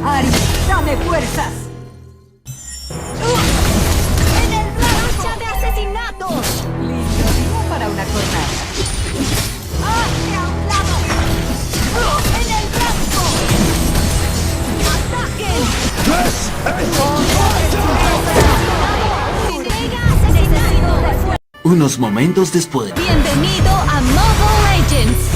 Ari, dame fuerzas. ¡En el rango de asesinatos! Lindo día para una jornada. ¡Hacia un lado! ¡En el rango! ¡Ataquen! ¡Necesito de fuerza! Unos momentos después. Bienvenido a Modo Ranks.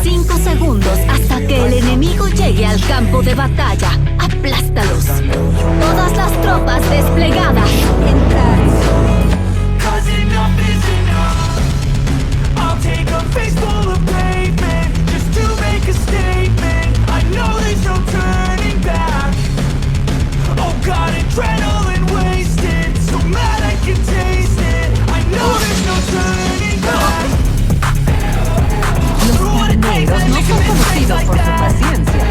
5 segundos hasta que el enemigo llegue al campo de batalla. Aplástalos. Todas las tropas desplegadas. Entrar. Los carneros no son conocidos por su paciencia.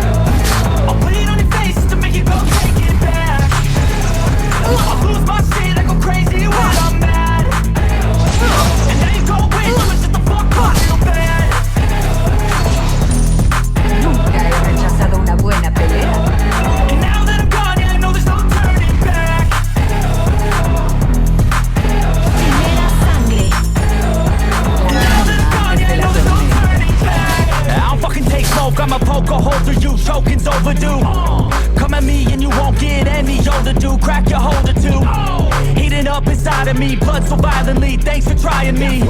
Nunca he rechazado una buena pelea. Primera sangre. I don't fucking take smoke, I'ma poke a hole through you, choking's overdue. Come at me and you won't get any older, dude, crack your holder too. Heating up inside of me, blood so violently, thanks for trying me.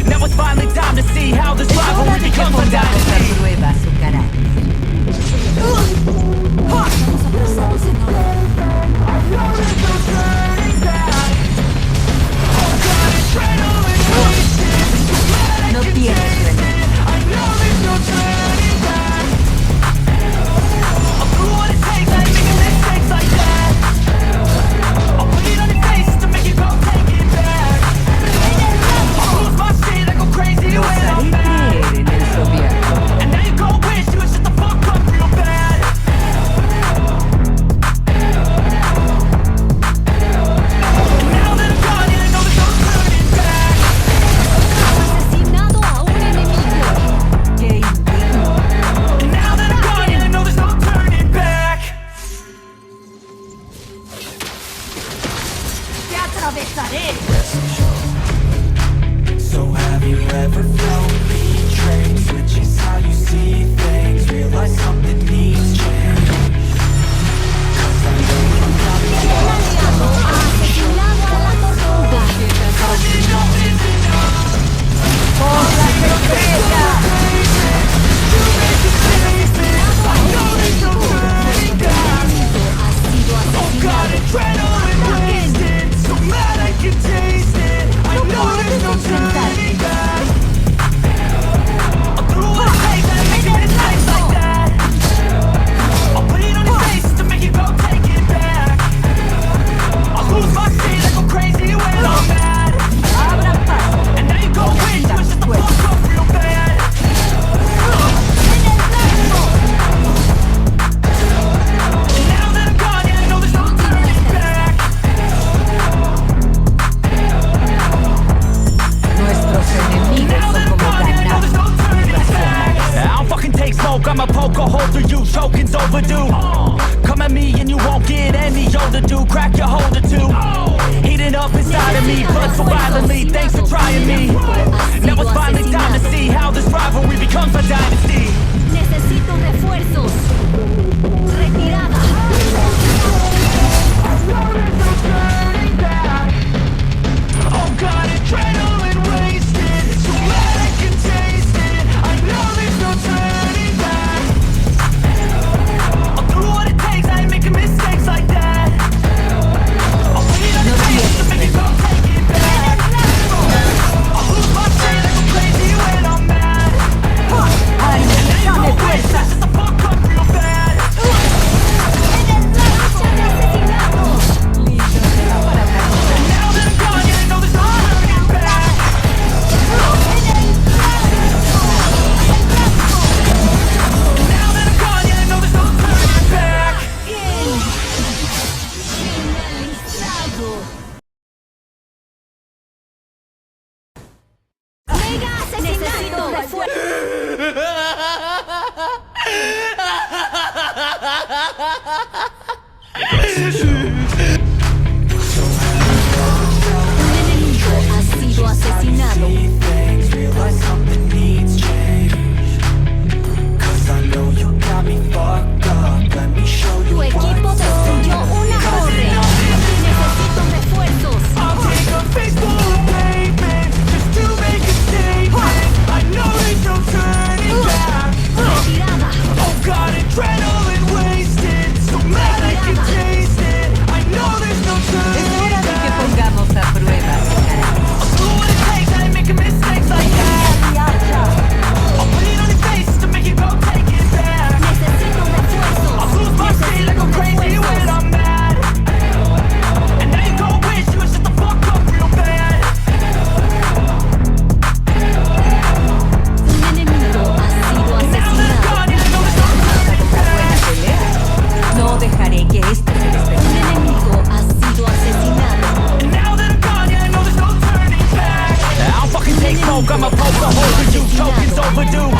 Now it's finally time to see how this rivalry becomes a dynasty. Prueba su carácter. No tienes remedio. Los haré creer en el gobierno. Asesinado a un enemigo. Qué indigno. Te atravesaré. So have you ever felt betrayed? Which is how you see things. Realize something needs change. Cause I know you got me. El aliado ha asesinado a la tortuga. ¡Por la estrella! Asesinado a un enemigo. Ha sido asesinado. Ataquen. No puedes enfrentarme. Abran paso. Necesitan su cuerpo. Nuestros enemigos son como ganados irracionales. I don't fucking take smoke, I'ma poke a hole through you, choking's overdue. Come at me and you won't get any older, dude, crack your holder too. Heating up inside of me, blood so violently, thanks for trying me. Now it's finally time to see how this rivalry becomes a dynasty. Necesito refuerzos. Retirada. Ari, adrenaline wasted, so mad I can taste it. I know there's no Es turning hora de que back. pongamos a prueba su carácter. I'll do what it takes, I ain't making mistakes like that. I'll put it on your face to make you go take it back. Necesito refuerzos. I'll lose my shit like I'm crazy when I'm mad. And now you gon' wish you would shut the fuck up real bad. Un enemigo ha sido Now that I'm asesinado. gone, yeah, I know there's no turning Buena back. pelea. No dejaré que esto se Un desperdicie. enemigo ha sido asesinado. And now that I'm gone, yeah, I know there's no turning back. I don't fucking take smoke, I'ma poke a hole for you. Choking's overdue.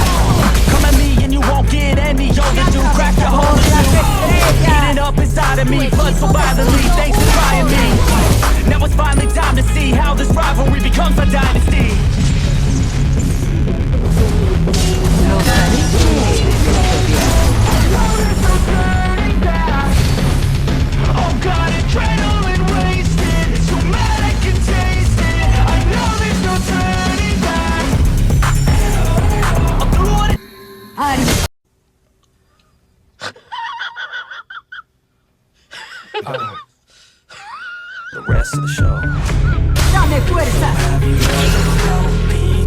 Come at me and you won't get any older, dude. Crack your hole or two. Heating up inside of me, blood so violently. Thanks for trying me. Now it's finally time to see how this rivalry becomes a dynasty. Los haré creer en lo Oh God, adrenaline wasted, so mad I can taste it. I know there's no turning back. I'll do what it The rest of the show. ¡Dame fuerza!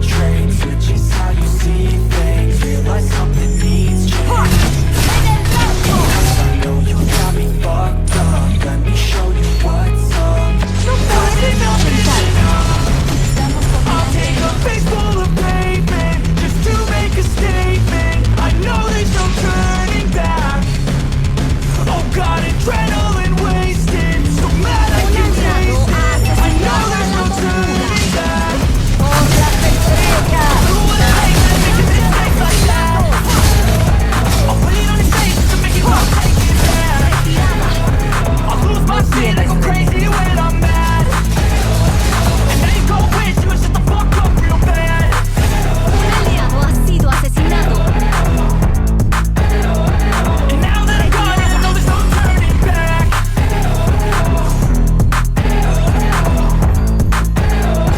train switches how you see things. Realize something needs change. I know you got me fucked up. Let me show you what's up. ¡No puedes no pensar! I'll take a face full of pavement just to make a statement. I know there's no turning back. Oh God, adrenaline wasted, so mad I can taste it. I know there's no turning back. ¡Otra estrella! Do what it takes to make a mistake like that. I'll put it on your face to make you go take it back. I'll lose my shit like I'm crazy when I'm mad. And now you gon' wish you would shut the fuck up real bad. Un aliado ha sido asesinado. And now that I'm gone, I know there's no turning back.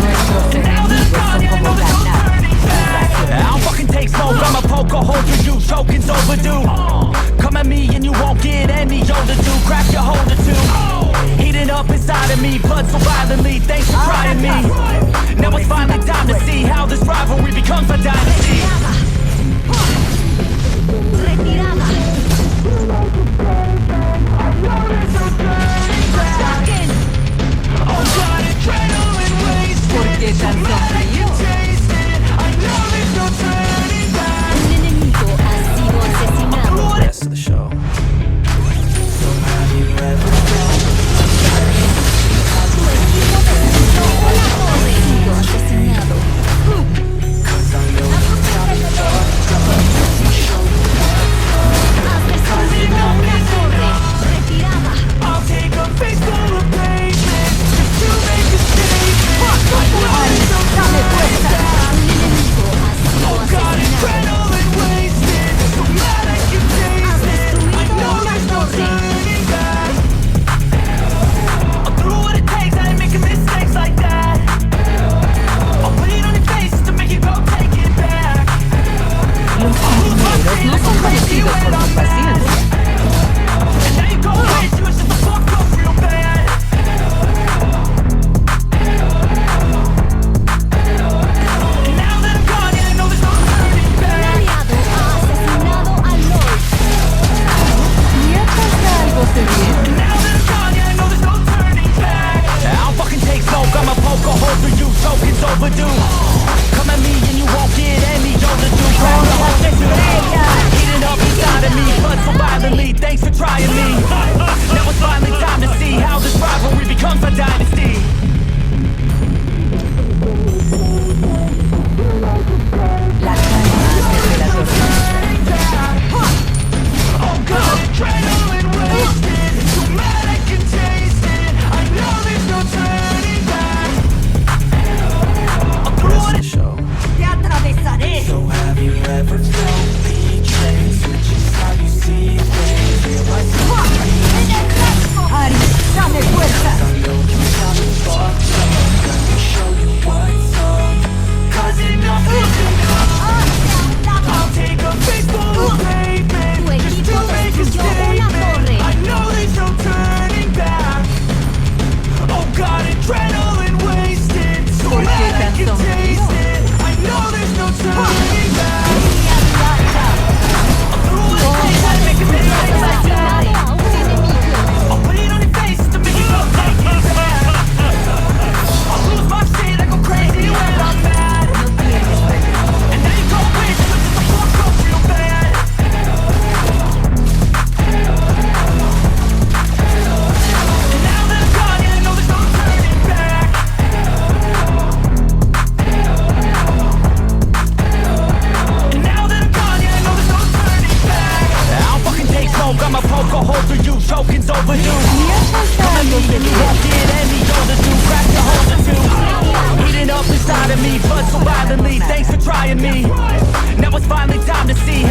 Nuestros enemigos son como ganar. I don't fucking take smoke, I'ma poke a hole through you. Choking's overdue. Come at me and you won't get any older, dude. Crack your hold or two. Heating up inside of me, blood so violently. Thanks for trying me. Now it's finally time to see how this rivalry becomes a dynasty. Retirada. Ataquen. Oh God, adrenaline wasted. ¿Por qué tan sombrío? Taste it. I know there's no turning back. Un enemigo ha sido asesinado. The rest of the show. So have you ever felt Tu equipo necesitó una torre. Ha sido asesinado. 'cause I know you got me surprisingly, thanks for trying me. Now it's finally time to see